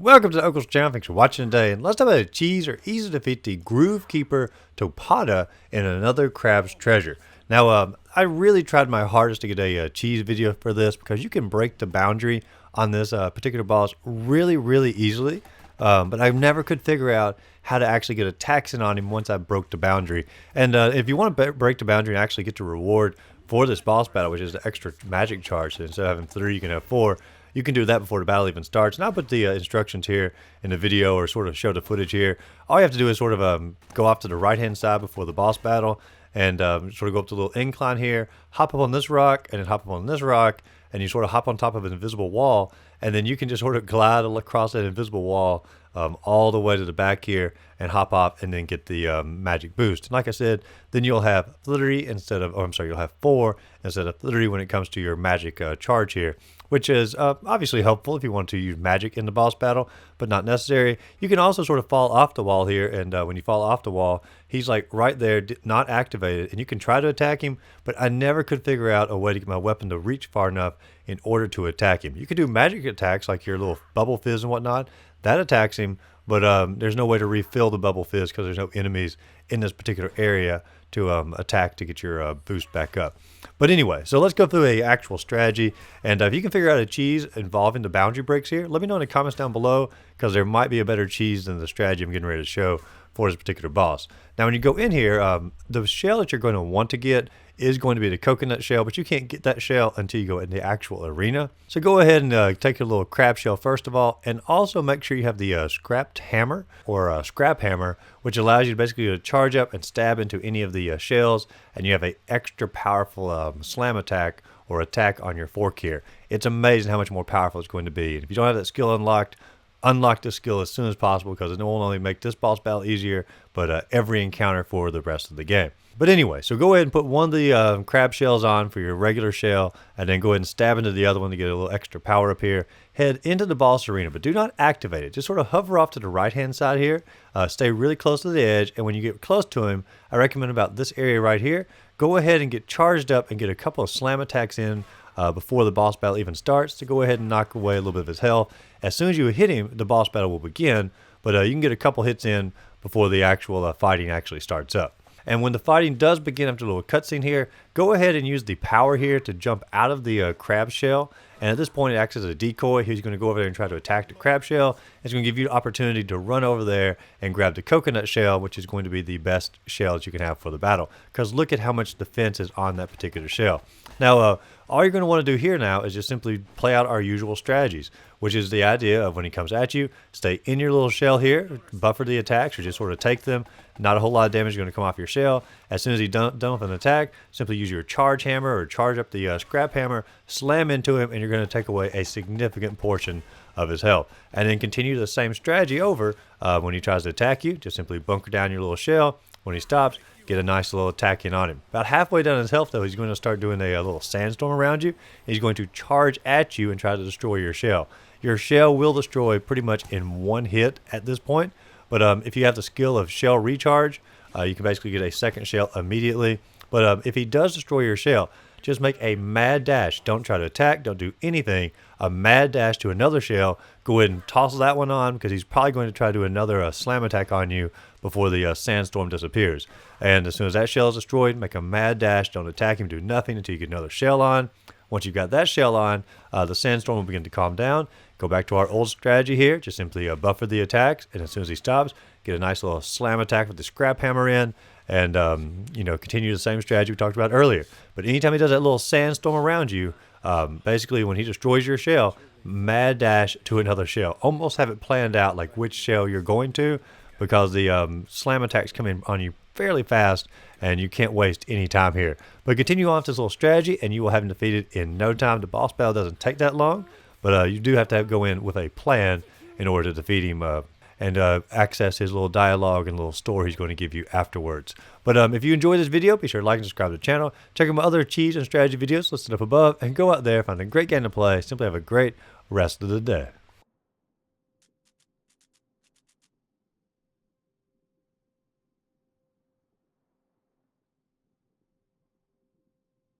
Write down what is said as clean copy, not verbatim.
Welcome to the Uncle's channel. Thanks for watching today. And let's talk about a cheese or easy to defeat the Grovekeeper Topoda in another crab's treasure. Now, I really tried my hardest to get a cheese video for this because you can break the boundary on this particular boss really easily. But I never could figure out how to actually get a tax in on him once I broke the boundary. And if you want to break the boundary and actually get the reward for this boss battle, which is the extra magic charge, so instead of having 3, you can have 4. You can do that before the battle even starts. And I'll put the instructions here in the video, or sort of show the footage here. All you have to do is sort of go off to the right-hand side before the boss battle, and sort of go up to the little incline here, hop up on this rock, and then hop up on this rock, and you sort of hop on top of an invisible wall, and then you can just sort of glide across that invisible wall all the way to the back here and hop off and then get the magic boost. And like I said, then you'll have 3 instead of, you'll have 4 instead of 3 when it comes to your magic charge here, which is obviously helpful if you want to use magic in the boss battle, but not necessary. You can also sort of fall off the wall here, and when you fall off the wall, he's like right there, not activated, and you can try to attack him, but I never could figure out a way to get my weapon to reach far enough in order to attack him. You can do magic attacks like your little bubble fizz and whatnot. That attacks him, but there's no way to refill the bubble fizz because there's no enemies in this particular area to attack to get your boost back up. But anyway, so let's go through a actual strategy, and if you can figure out a cheese involving the boundary breaks here, let me know in the comments down below, because there might be a better cheese than the strategy I'm getting ready to show for this particular boss. Now when you go in here, the shell that you're going to want to get is going to be the coconut shell, but you can't get that shell until you go in the actual arena. So go ahead and take your little crab shell first of all, and also make sure you have the scrapped hammer or scrap hammer, which allows you to basically to charge up and stab into any of the shells, and you have an extra powerful slam attack or attack on your fork here. It's amazing how much more powerful it's going to be. And if you don't have that skill unlocked, unlock this skill as soon as possible, because it will not only make this boss battle easier, but every encounter for the rest of the game. But anyway, so go ahead and put one of the crab shells on for your regular shell, and then go ahead and stab into the other one to get a little extra power up here. Head into the boss arena, but do not activate it. Just sort of hover off to the right-hand side here. Stay really close to the edge, and when you get close to him, I recommend about this area right here, go ahead and get charged up and get a couple of slam attacks in before the boss battle even starts, to go ahead and knock away a little bit of his health. As soon as you hit him, the boss battle will begin, but you can get a couple hits in before the actual fighting actually starts up. And when the fighting does begin after a little cutscene here, go ahead and use the power here to jump out of the crab shell. And at this point, it acts as a decoy. He's going to go over there and try to attack the crab shell. It's going to give you the opportunity to run over there and grab the coconut shell, which is going to be the best shell that you can have for the battle, because look at how much defense is on that particular shell. Now, all you're going to want to do here now is just simply play out our usual strategies, which is the idea of when he comes at you, stay in your little shell here, buffer the attacks, or just sort of take them. Not a whole lot of damage is going to come off your shell. As soon as he's done with an attack, simply use your charge hammer or charge up the scrap hammer, slam into him, and you're going to take away a significant portion of his health. And then continue the same strategy over when he tries to attack you. Just simply bunker down your little shell. When he stops, get a nice little attack in on him. About halfway down his health, though, he's going to start doing a little sandstorm around you. He's going to charge at you and try to destroy your shell. Your shell will destroy pretty much in one hit at this point. But if you have the skill of shell recharge, you can basically get a second shell immediately. But if he does destroy your shell, just make a mad dash. Don't try to attack. Don't do anything. A mad dash to another shell. Go ahead and toss that one on, because he's probably going to try to do another slam attack on you before the sandstorm disappears. And as soon as that shell is destroyed, make a mad dash. Don't attack him. Do nothing until you get another shell on. Once you've got that shell on, the sandstorm will begin to calm down. Go back to our old strategy here. Just simply buffer the attacks, and as soon as he stops, get a nice little slam attack with the scrap hammer in, and continue the same strategy we talked about earlier. But anytime he does that little sandstorm around you, basically when he destroys your shell, mad dash to another shell. Almost have it planned out like which shell you're going to, because the slam attacks come in on you fairly fast, and you can't waste any time here. But continue on with this little strategy, and you will have him defeated in no time. The boss battle doesn't take that long, but you do have to go in with a plan in order to defeat him and access his little dialogue and little story he's going to give you afterwards. But if you enjoyed this video, be sure to like and subscribe to the channel. Check out my other cheese and strategy videos listed up above, and go out there, find a great game to play. Simply have a great rest of the day.